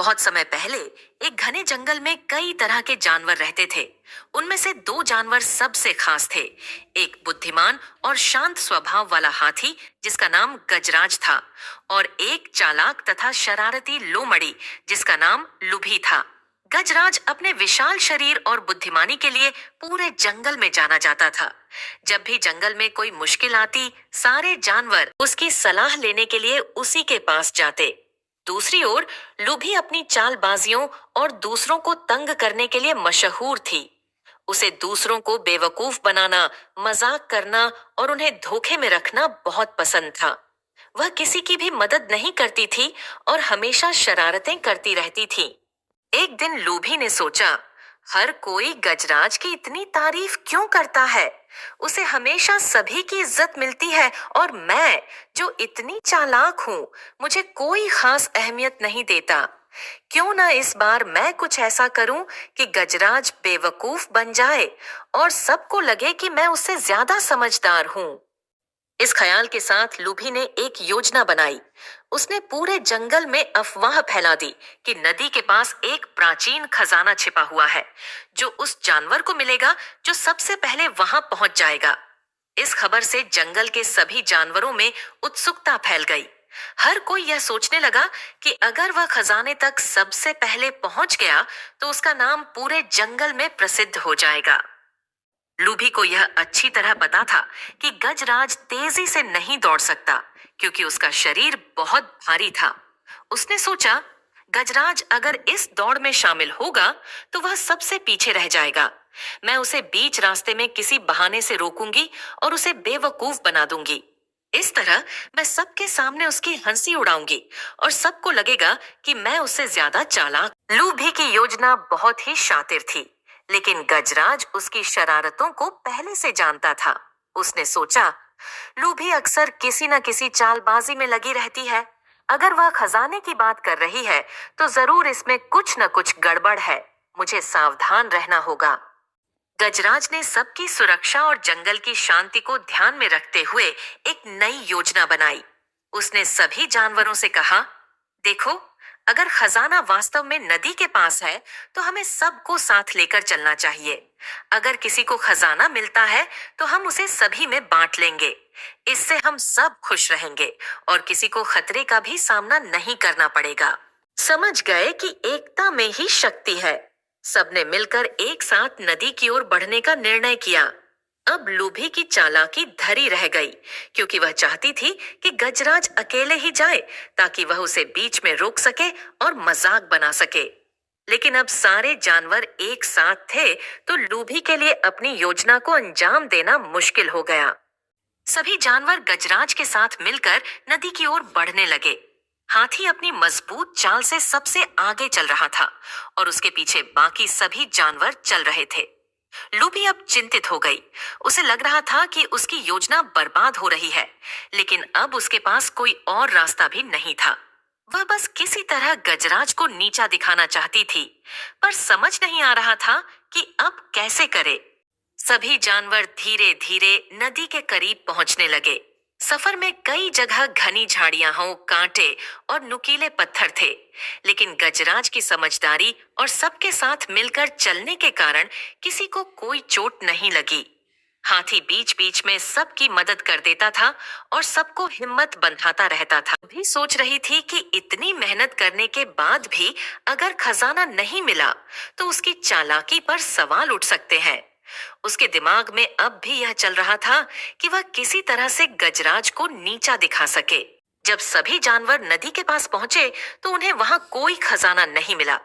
बहुत समय पहले एक घने जंगल में कई तरह के जानवर रहते थे। उनमें से दो जानवर सबसे खास थे। एक बुद्धिमान और शांत स्वभाव वाला हाथी जिसका नाम गजराज था, और एक चालाक तथा शरारती लोमड़ी जिसका नाम लुभी था। गजराज अपने विशाल शरीर और बुद्धिमानी के लिए पूरे जंगल में जाना जाता था। जब भी जंगल में कोई मुश्किल आती, सारे जानवर उसकी सलाह लेने के लिए उसी के पास जाते। दूसरी ओर लूभी अपनी चालबाजियों और दूसरों को तंग करने के लिए मशहूर थी। उसे दूसरों को बेवकूफ बनाना, मजाक करना और उन्हें धोखे में रखना बहुत पसंद था। वह किसी की भी मदद नहीं करती थी और हमेशा शरारतें करती रहती थी। एक दिन लूभी ने सोचा, हर कोई गजराज की इतनी तारीफ क्यों करता है? उसे हमेशा सभी की इज्जत मिलती है और मैं, जो इतनी चालाक हूँ, मुझे कोई खास अहमियत नहीं देता। क्यों ना इस बार मैं कुछ ऐसा करूं कि गजराज बेवकूफ बन जाए और सबको लगे कि मैं उससे ज्यादा समझदार हूँ। इस ख्याल के साथ लूभी ने एक योजना बनाई। उसने पूरे जंगल में अफवाह फैला दी कि नदी के पास एक प्राचीन खजाना छिपा हुआ है, जो उस जानवर को मिलेगा जो सबसे पहले वहां पहुंच जाएगा। इस खबर से जंगल के सभी जानवरों में उत्सुकता फैल गई। हर कोई यह सोचने लगा कि अगर वह खजाने तक सबसे पहले पहुंच गया तो उसका नाम पूरे जंगल में प्रसिद्ध हो जाएगा। लूभी को यह अच्छी तरह पता था कि गजराज तेजी से नहीं दौड़ सकता, क्योंकि उसका शरीर बहुत भारी था। उसने सोचा, गजराज अगर इस दौड़ में शामिल होगा तो वह सबसे पीछे रह जाएगा। मैं उसे बीच रास्ते में किसी बहाने से रोकूंगी और उसे बेवकूफ बना दूंगी। इस तरह मैं सबके सामने उसकी हंसी उड़ाऊंगी और सबको लगेगा कि मैं उससे ज्यादा चालाक। लूभी की योजना बहुत ही शातिर थी, लेकिन गजराज उसकी शरारतों को पहले से जानता था। उसने सोचा, लूभी अक्सर किसी न किसी चालबाजी में लगी रहती है। अगर वह खजाने की बात कर रही है तो जरूर इसमें कुछ न कुछ गड़बड़ है। मुझे सावधान रहना होगा। गजराज ने सबकी सुरक्षा और जंगल की शांति को ध्यान में रखते हुए एक नई योजना बनाई। उसने सभी जानवरों से कहा, देखो, अगर खजाना वास्तव में नदी के पास है तो हमें सबको साथ लेकर चलना चाहिए। अगर किसी को खजाना मिलता है तो हम उसे सभी में बांट लेंगे। इससे हम सब खुश रहेंगे और किसी को खतरे का भी सामना नहीं करना पड़ेगा। समझ गए कि एकता में ही शक्ति है। सबने मिलकर एक साथ नदी की ओर बढ़ने का निर्णय किया। अब लूभी की चालाकी धरी रह गई, क्योंकि वह चाहती थी कि गजराज अकेले ही जाए ताकि वह उसे बीच में रोक सके और मजाक बना सके। लेकिन अब सारे जानवर एक साथ थे तो लूभी के लिए अपनी योजना को अंजाम देना मुश्किल हो गया। सभी जानवर गजराज के साथ मिलकर नदी की ओर बढ़ने लगे। हाथी अपनी मजबूत चाल से सबसे आगे चल रहा था और उसके पीछे बाकी सभी जानवर चल रहे थे। लूभी अब चिंतित हो गई। उसे लग रहा था कि उसकी योजना बर्बाद हो रही है, लेकिन अब उसके पास कोई और रास्ता भी नहीं था। वह बस किसी तरह गजराज को नीचा दिखाना चाहती थी, पर समझ नहीं आ रहा था कि अब कैसे करे। सभी जानवर धीरे धीरे नदी के करीब पहुंचने लगे। सफर में कई जगह घनी झाड़ियां हो, कांटे और नुकीले पत्थर थे, लेकिन गजराज की समझदारी और सबके साथ मिलकर चलने के कारण किसी को कोई चोट नहीं लगी। हाथी बीच बीच में सबकी मदद कर देता था और सबको हिम्मत बंधाता रहता था। भी सोच रही थी कि इतनी मेहनत करने के बाद भी अगर खजाना नहीं मिला तो उसकी चालाकी पर सवाल उठ सकते हैं। उसके दिमाग में अब भी यह चल रहा था कि वह किसी तरह से गजराज को नीचा दिखा सके। जब सभी जानवर नदी के पास पहुंचे तो उन्हें वहां कोई खजाना नहीं मिला।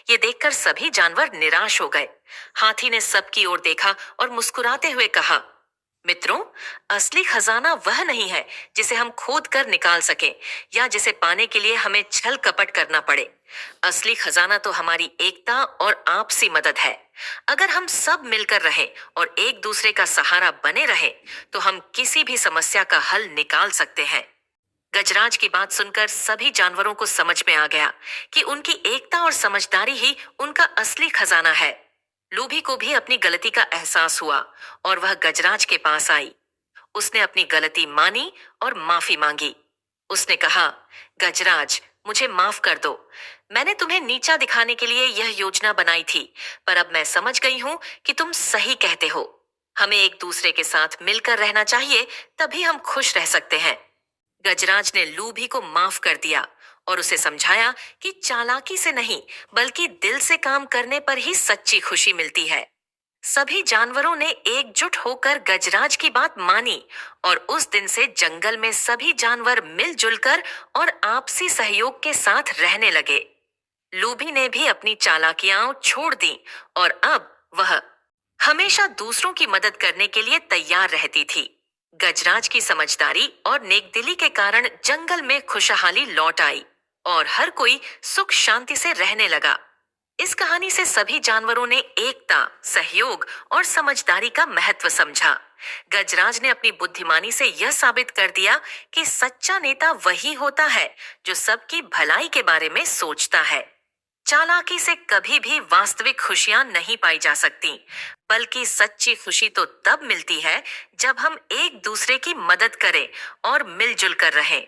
ये देखकर सभी जानवर निराश हो गए। हाथी ने सबकी ओर देखा और मुस्कुराते हुए कहा, मित्रों, असली खजाना वह नहीं है जिसे हम खोद कर निकाल सके या जिसे पाने के लिए हमें छल कपट करना पड़े। असली खजाना तो हमारी एकता और आपसी मदद है। अगर हम सब मिलकर रहें और एक दूसरे का सहारा बने रहें तो हम किसी भी समस्या का हल निकाल सकते हैं। गजराज की बात सुनकर सभी जानवरों को समझ में आ गया कि उनकी एकता और समझदारी ही उनका असली खजाना है। लूभी को भी अपनी गलती का एहसास हुआ और वह गजराज के पास आई। उसने अपनी गलती मानी और माफी मांगी। उसने कहा, गजराज, मुझे माफ कर दो। मैंने तुम्हें नीचा दिखाने के लिए यह योजना बनाई थी, पर अब मैं समझ गई हूँ कि तुम सही कहते हो। हमें एक दूसरे के साथ मिलकर रहना चाहिए, तभी हम खुश रह सकते हैं। गजराज ने लूभी को माफ कर दिया और उसे समझाया कि चालाकी से नहीं, बल्कि दिल से काम करने पर ही सच्ची खुशी मिलती है। सभी जानवरों ने एकजुट होकर गजराज की बात मानी और उस दिन से जंगल में सभी जानवर मिलजुल कर और आपसी सहयोग के साथ रहने लगे। लूबी ने भी अपनी चालाकियां छोड़ दी और अब वह हमेशा दूसरों की मदद करने के लिए तैयार रहती थी। गजराज की समझदारी और नेकदिली के कारण जंगल में खुशहाली लौट आई और हर कोई सुख शांति से रहने लगा। इस कहानी से सभी जानवरों ने एकता, सहयोग और समझदारी का महत्व समझा। गजराज ने अपनी बुद्धिमानी से यह साबित कर दिया कि सच्चा नेता वही होता है जो सबकी भलाई के बारे में सोचता है। चालाकी से कभी भी वास्तविक खुशियां नहीं पाई जा सकती, बल्कि सच्ची खुशी तो तब मिलती है जब हम एक दूसरे की मदद करें और मिलजुल कर रहें।